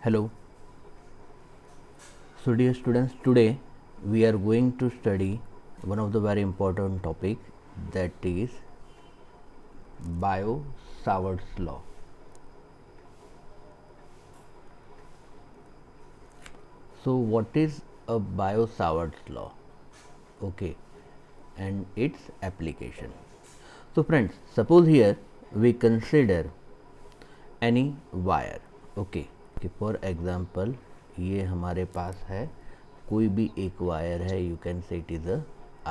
Hello. So dear students, today we are going to study one of the very important topic, that is Bio-Savart's law. So what is a Bio-Savart's law? Okay, and its application. So friends, suppose here we consider any wire. Okay, for example ये हमारे पास है कोई भी एक wire है, you can से it is a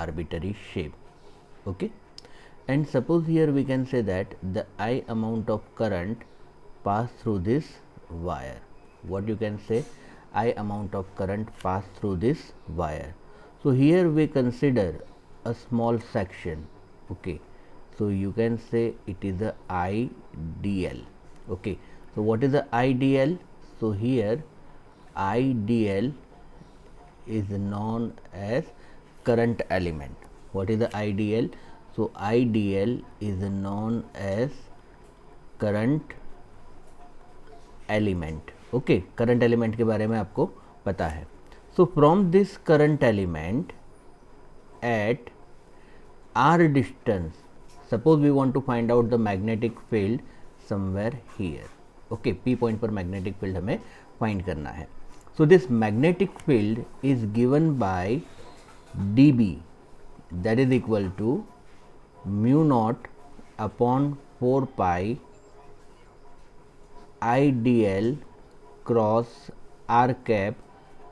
arbitrary shape. Okay, and suppose here we can say that the I amount of current pass through this wire. What you can say, I amount of current pass through this wire. So here we consider a small section. Okay, so you can say it is a IDL. Okay, so what is the IDL? So here IDL is known as current element. What is the IDL? So IDL is known as current element. Okay, current element के बारे में आपको पता है. So from this current element at r distance, suppose we want to find out the magnetic field somewhere here. Okay, P point पर magnetic field हमें find करना है. So this magnetic field is given by dB, that is equal to mu naught upon 4 pi IDL cross r cap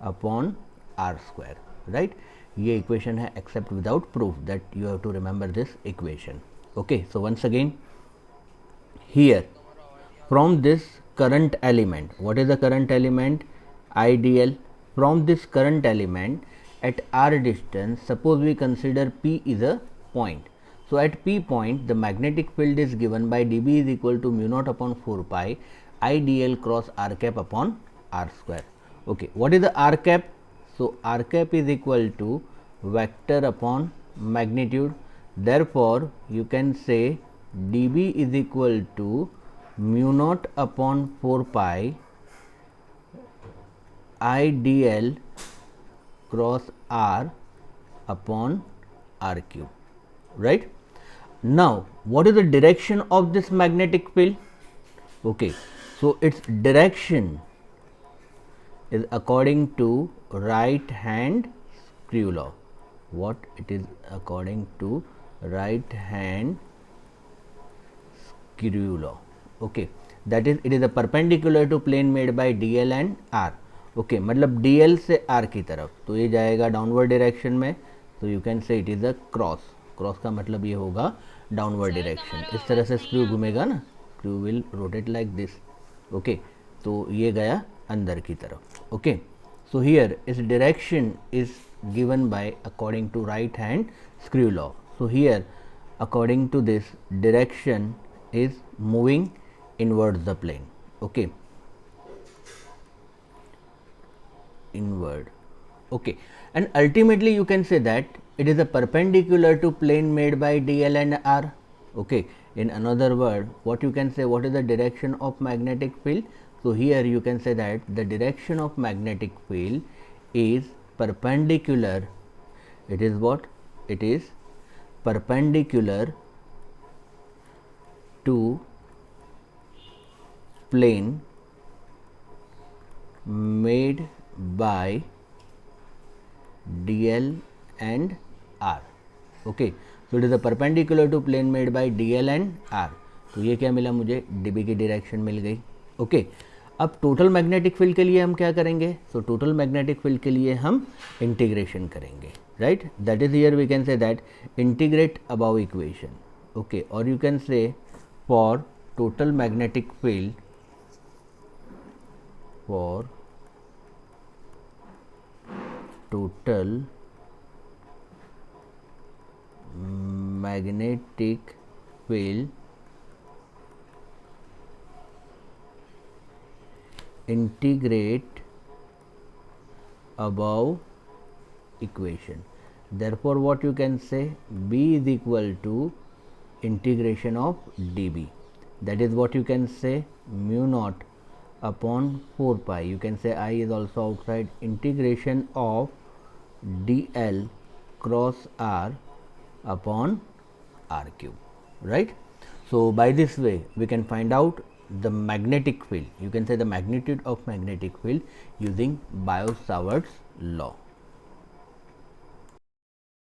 upon r square, right? ये equation है except without proof, that you have to remember this equation. Okay, so once again here from this current element, what is the current element? IDL. From this current element at r distance, suppose we consider P is a point. So at P point the magnetic field is given by dB is equal to mu naught upon 4 pi IDL cross r cap upon r square. Okay, what is the r cap? So r cap is equal to vector upon magnitude. Therefore you can say dB is equal to mu naught upon 4 pi IDL cross r upon r cube, right? Now what is the direction of this magnetic field? Okay, so its direction is according to right hand screw law. What it is? According to right hand screw law. Okay, that is, it is a perpendicular to plane made by DL and R. Okay मतलब DL से R की तरफ, तो ये जाएगा downward direction में. तो you can से it is a cross. Cross का मतलब ये होगा डाउनवर्ड डायरेक्शन. इस तरह से स्क्रू घूमेगा ना, screw will rotate like this. Okay, तो ये गया अंदर की तरफ. ओके, सो हियर इस direction is given by according to right hand screw law. So here according to this direction is moving inwards the plane. Okay, inward. Okay, and ultimately you can say that it is a perpendicular to plane made by DL and R. Okay, in another word, what you can say, what is the direction of magnetic field? So here you can say that the direction of magnetic field is perpendicular. It is what? It is perpendicular to plane made by DL and R. Okay, so it is a perpendicular to plane made by DL and R. तो ये क्या मिला मुझे? dB की direction मिल गई. Okay, अब total magnetic field के लिए हम क्या करेंगे? सो टोटल मैग्नेटिक फील्ड के लिए हम इंटीग्रेशन करेंगे, right? That is here we can say that integrate about equation. Okay, और you can say for total magnetic field, for total magnetic field integrate above equation. Therefore what you can say, B is equal to integration of dB. That is what you can say, mu naught upon 4 pi. You can say I is also outside, integration of dl cross r upon r cube, right. So, by this way we can find out the magnetic field, you can say the magnitude of magnetic field using Biot-Savart's law.